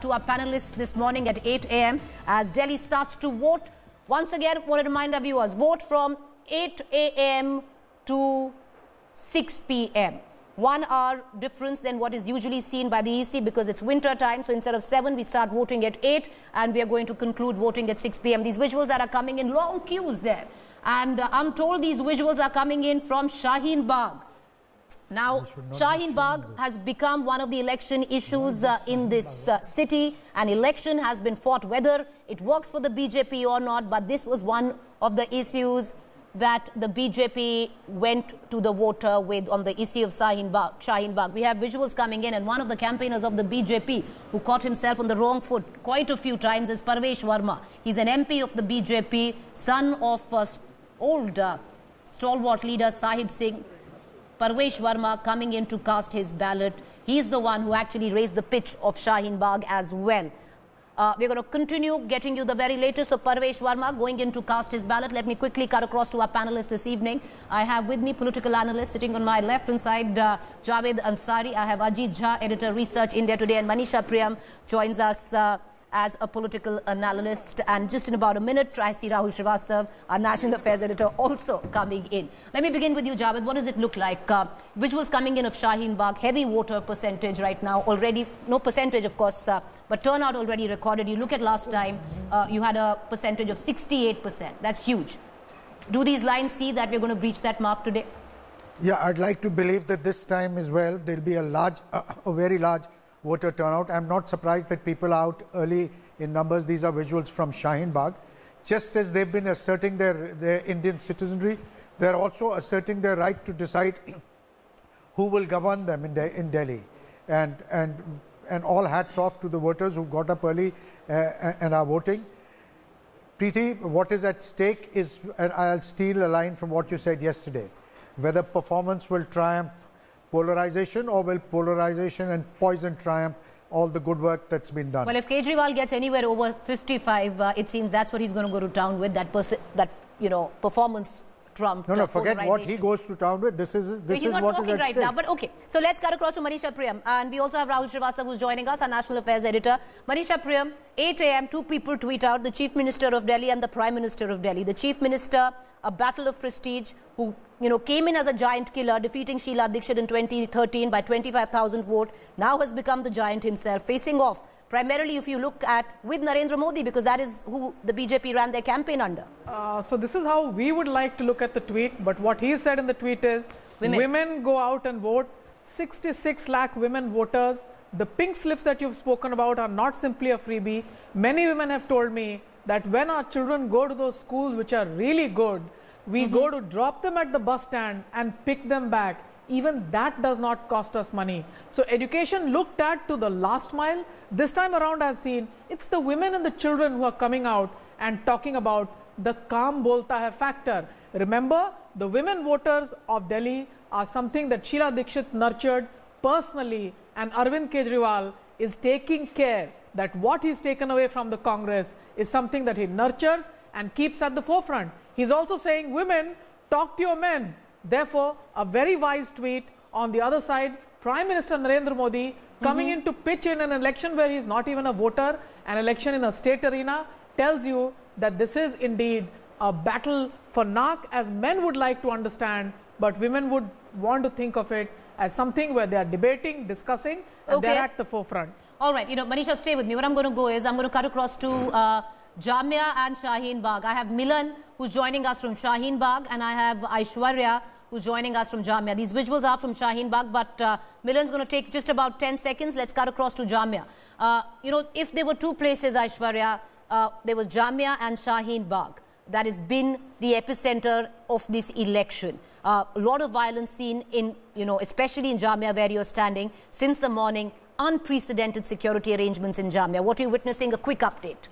To our panelists this morning at 8 a.m. as Delhi starts to vote. Once again, I want to remind our viewers, vote from 8 a.m. to 6 p.m. 1 hour difference than what is usually seen by the EC because it's winter time. So instead of 7, we start voting at 8 and we are going to conclude voting at 6 p.m. These visuals that are coming in, long queues there. And I'm told these visuals are coming in from Shaheen Bagh. Now, Shaheen Bagh has become one of the election issues in this city. An election has been fought, whether it works for the BJP or not, but this was one of the issues that the BJP went to the voter with on the issue of Shaheen Bagh. We have visuals coming in, and one of the campaigners of the BJP who caught himself on the wrong foot quite a few times is Parvesh Verma. He's an MP of the BJP, son of old stalwart leader Sahib Singh. Parvesh Verma coming in to cast his ballot. He's the one who actually raised the pitch of Shaheen Bagh as well. We're going to continue getting you the very latest of Parvesh Verma going in to cast his ballot. Let me quickly cut across to our panelists this evening. I have with me political analyst sitting on my left-hand side, Javed Ansari. I have Ajit Jha, editor, Research India Today, and Manisha Priyam joins us as a political analyst. And just in about a minute, I see Rahul Srivastav, our national affairs editor, also coming in. Let me begin with you, Javed. What does it look like? Visuals coming in of Shaheen Bagh, heavy voter percentage right now already. No percentage, of course, but turnout already recorded. You look at last time, you had a percentage of 68%. That's huge. Do these lines see that we're going to breach that mark today? Yeah, I'd like to believe that this time as well, there'll be a very large voter turnout. I'm not surprised that people are out early in numbers. These are visuals from Shaheen Bagh. Just as they've been asserting their Indian citizenry, they're also asserting their right to decide who will govern them in Delhi. And all hats off to the voters who got up early and are voting. Preeti, what is at stake is, and I'll steal a line from what you said yesterday, whether performance will triumph polarization, or will polarization and poison triumph all the good work that's been done? Well, if Kejriwal gets anywhere over 55, it seems that's what he's going to go to town with, that performance trump. No, forget what he goes to town with. This is what is at stake. He's not talking right now, but okay. So let's cut across to Manisha Priyam. And we also have Rahul Srivastav who's joining us, our national affairs editor. Manisha Priyam, 8 a.m., 2 people tweet out, the Chief Minister of Delhi and the Prime Minister of Delhi. The Chief Minister, a battle of prestige, who came in as a giant killer, defeating Sheila Dikshit in 2013 by 25,000 votes, now has become the giant himself, facing off primarily, if you look at, with Narendra Modi, because that is who the BJP ran their campaign under. So this is how we would like to look at the tweet, but what he said in the tweet is, women go out and vote, 66 lakh women voters. The pink slips that you've spoken about are not simply a freebie. Many women have told me that when our children go to those schools which are really good, we go to drop them at the bus stand and pick them back. Even that does not cost us money. So education looked at to the last mile. This time around I've seen it's the women and the children who are coming out and talking about the Kaam Bolta Hai factor. Remember, the women voters of Delhi are something that Sheila Dikshit nurtured personally, and Arvind Kejriwal is taking care that what he's taken away from the Congress is something that he nurtures and keeps at the forefront. He's also saying, women, talk to your men. Therefore, a very wise tweet. On the other side, Prime Minister Narendra Modi coming in to pitch in an election where he's not even a voter, an election in a state arena, tells you that this is indeed a battle for Nak, as men would like to understand, but women would want to think of it as something where they are debating, discussing, and they're at the forefront. All right, Manisha, stay with me. What I'm going to go is, I'm going to cut across to Jamia and Shaheen Bagh. I have Milan, who's joining us from Shaheen Bagh, and I have Aishwarya, who's joining us from Jamia. These visuals are from Shaheen Bagh, but Milan's going to take just about 10 seconds. Let's cut across to Jamia. If there were two places, Aishwarya, there was Jamia and Shaheen Bagh. That has been the epicenter of this election. A lot of violence seen in, especially in Jamia where you're standing since the morning. Unprecedented security arrangements in Jamia. What are you witnessing? A quick update.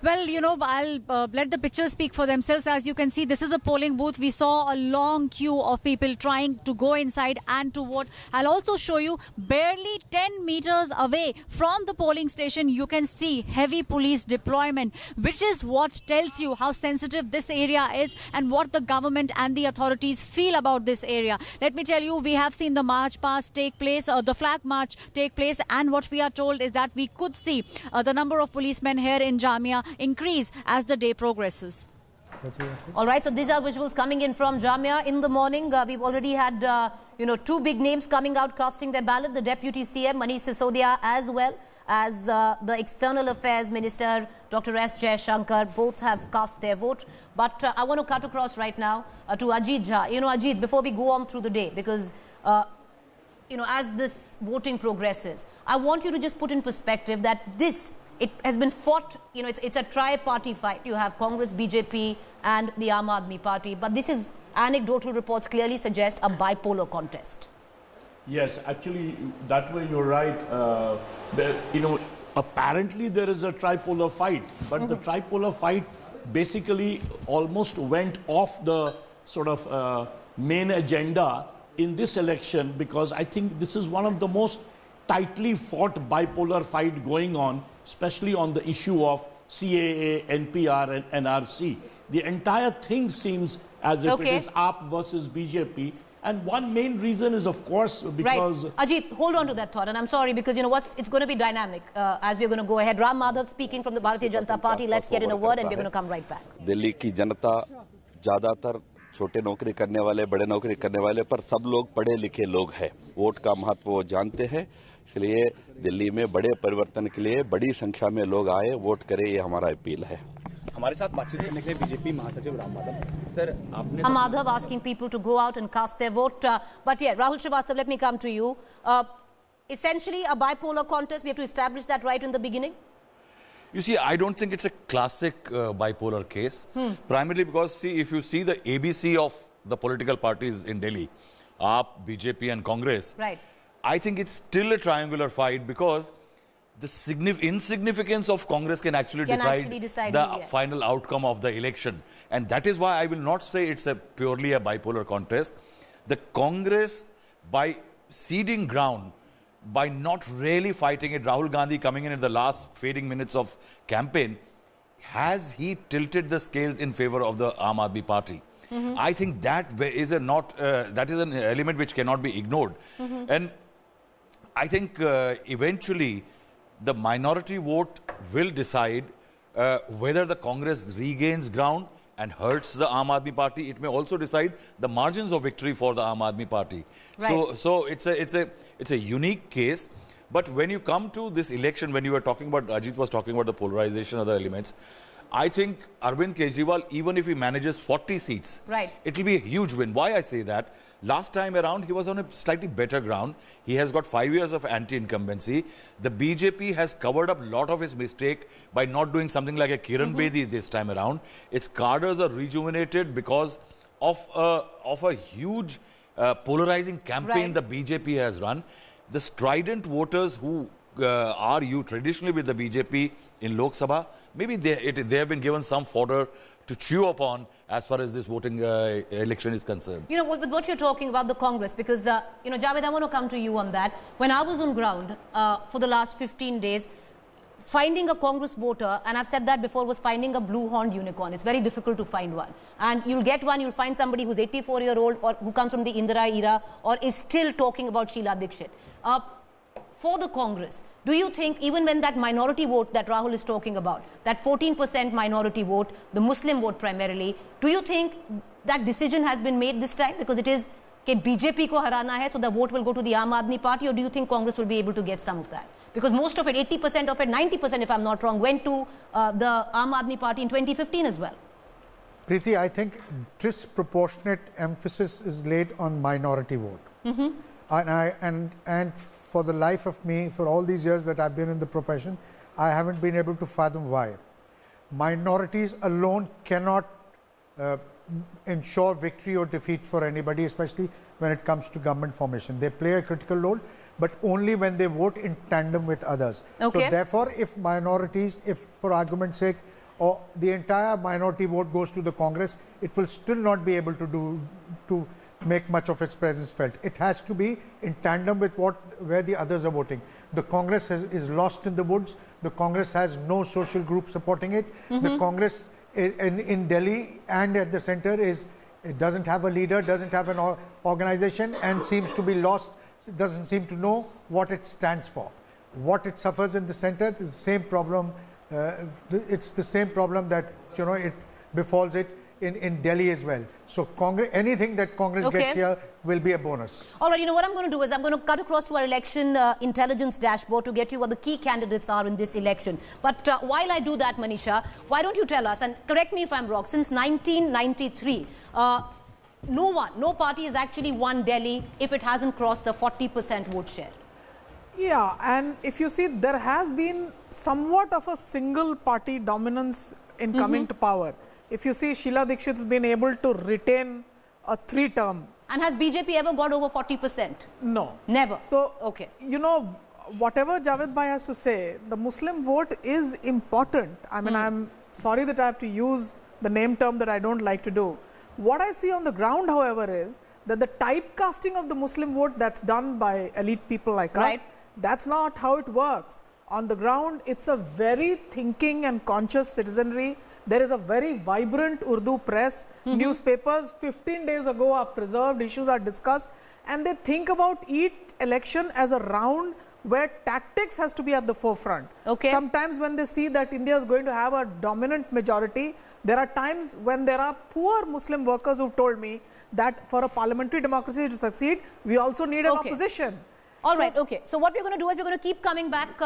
Well, you know, I'll let the pictures speak for themselves. As you can see, this is a polling booth. We saw a long queue of people trying to go inside and to vote. I'll also show you barely 10 meters away from the polling station, you can see heavy police deployment, which is what tells you how sensitive this area is and what the government and the authorities feel about this area. Let me tell you, we have seen the march past take place, the flag march take place, and what we are told is that we could see the number of policemen here in Jamia increase as the day progresses. All right, so these are visuals coming in from Jamia in the morning. We've already had, two big names coming out casting their ballot. The Deputy CM, Manish Sisodia, as well as the External Affairs Minister, Dr. S. Jaishankar, both have cast their vote. But I want to cut across right now to Ajit Jha. Ajit, before we go on through the day, because, as this voting progresses, I want you to just put in perspective that it has been fought, it's a tri-party fight. You have Congress, BJP and the Aam Aadmi Party. But this is, anecdotal reports clearly suggest a bipolar contest. Yes, actually, that way you're right. Apparently there is a tripolar fight, but the tripolar fight basically almost went off the sort of main agenda in this election, because I think this is one of the most tightly fought bipolar fight going on, especially on the issue of CAA, NPR and NRC. The entire thing seems as if it is AAP versus BJP. And one main reason is, of course, because... Right. Ajit, hold on to that thought. And I'm sorry, because, it's going to be dynamic as we're going to go ahead. Ram Madhav speaking from the Bharatiya Janata Party. Let's get in a word and we're going to come right back. Delhi की जनता ज़्यादातर छोटे नौकरी करने वाले, बड़े नौकरी करने वाले, पर सब लोग पढ़े लिखे लोग हैं। वोट का महत्व वो जानते हैं, इसलिए दिल्ली में बड़े परिवर्तन के लिए बड़ी संख्या में लोग आए, वोट करें, ये हमारा अपील है। हमारे साथ बातचीत करने के लिए बीजेपी महासचिव राम माधव सर, आपने Ram Madhav asking people to go out and cast their vote. But yeah, Rahul Srivastav, let me come to you. Essentially a bipolar contest. We have to establish that right in the beginning. You see, I don't think it's a classic bipolar case. Primarily because, see, if you see the ABC of the political parties in Delhi, AAP, BJP and Congress, right, I think it's still a triangular fight, because the insignificance of Congress can actually decide the final outcome of the election. And that is why I will not say it's purely a bipolar contest. The Congress, by ceding ground, by not really fighting it, Rahul Gandhi coming in at the last fading minutes of campaign, has he tilted the scales in favor of the Aam Aadmi Party? I think that is an element which cannot be ignored. And I think eventually the minority vote will decide whether the Congress regains ground and hurts the Aam Aadmi Party. It may also decide the margins of victory for the Aam Aadmi Party. Right. So it's a unique case. But when you come to this election, when you were talking about, Ajit was talking about the polarization of the elements, I think Arvind Kejriwal, even if he manages 40 seats, it will be a huge win. Why I say that? Last time around, he was on a slightly better ground. He has got 5 years of anti-incumbency. The BJP has covered up a lot of his mistake by not doing something like a Kiran Bedi this time around. Its cadres are rejuvenated because of a huge polarizing campaign the BJP has run. The strident voters who are traditionally with the BJP in Lok Sabha, maybe they have been given some fodder to chew upon as far as this voting election is concerned. With what you're talking about the Congress, because, Javed, I want to come to you on that. When I was on ground for the last 15 days, finding a Congress voter, and I've said that before, was finding a blue-horned unicorn. It's very difficult to find one. And you'll get one, you'll find somebody who's 84-year-old or who comes from the Indira era or is still talking about Sheila Dikshit. For the Congress, do you think, even when that minority vote that Rahul is talking about, that 14% minority vote, the Muslim vote primarily, do you think that decision has been made this time? Because it is, okay, BJP ko harana hai, so the vote will go to the Aam Aadmi Party, or do you think Congress will be able to get some of that? Because most of it, 80% of it, 90% if I'm not wrong, went to the Aam Aadmi Party in 2015 as well. Preeti, I think disproportionate emphasis is laid on minority vote. And for the life of me, for all these years that I've been in the profession, I haven't been able to fathom why. Minorities alone cannot ensure victory or defeat for anybody, especially when it comes to government formation. They play a critical role, but only when they vote in tandem with others. So therefore, if minorities, if for argument's sake, or the entire minority vote goes to the Congress, it will still not be able to make much of its presence felt. It has to be in tandem with where the others are voting. The Congress is lost in the woods. The Congress has no social group supporting it. The Congress in Delhi and at the center it doesn't have a leader, doesn't have an organization, and seems to be lost. It doesn't seem to know what it stands for. What it suffers in the center, the same problem. It's the same problem that it befalls it in Delhi as well. So anything that Congress gets here will be a bonus. All right, what I'm going to do is I'm going to cut across to our election intelligence dashboard to get you what the key candidates are in this election. But while I do that, Manisha, why don't you tell us, and correct me if I'm wrong, since 1993, no party has actually won Delhi if it hasn't crossed the 40% vote share. Yeah, and if you see, there has been somewhat of a single party dominance in coming to power. If you see, Sheila Dikshit has been able to retain a 3-term. And has BJP ever got over 40%? No. Never? So, whatever Javed Bhai has to say, the Muslim vote is important. I mean, I'm sorry that I have to use the name term that I don't like to do. What I see on the ground, however, is that the typecasting of the Muslim vote that's done by elite people like us, that's not how it works. On the ground, it's a very thinking and conscious citizenry. There is a very vibrant Urdu press. Newspapers 15 days ago are preserved, issues are discussed, and they think about each election as a round where tactics has to be at the forefront. Sometimes when they see that India is going to have a dominant majority, there are times when there are poor Muslim workers who've told me that for a parliamentary democracy to succeed, we also need an opposition. All right, so what we're going to do is we're going to keep coming back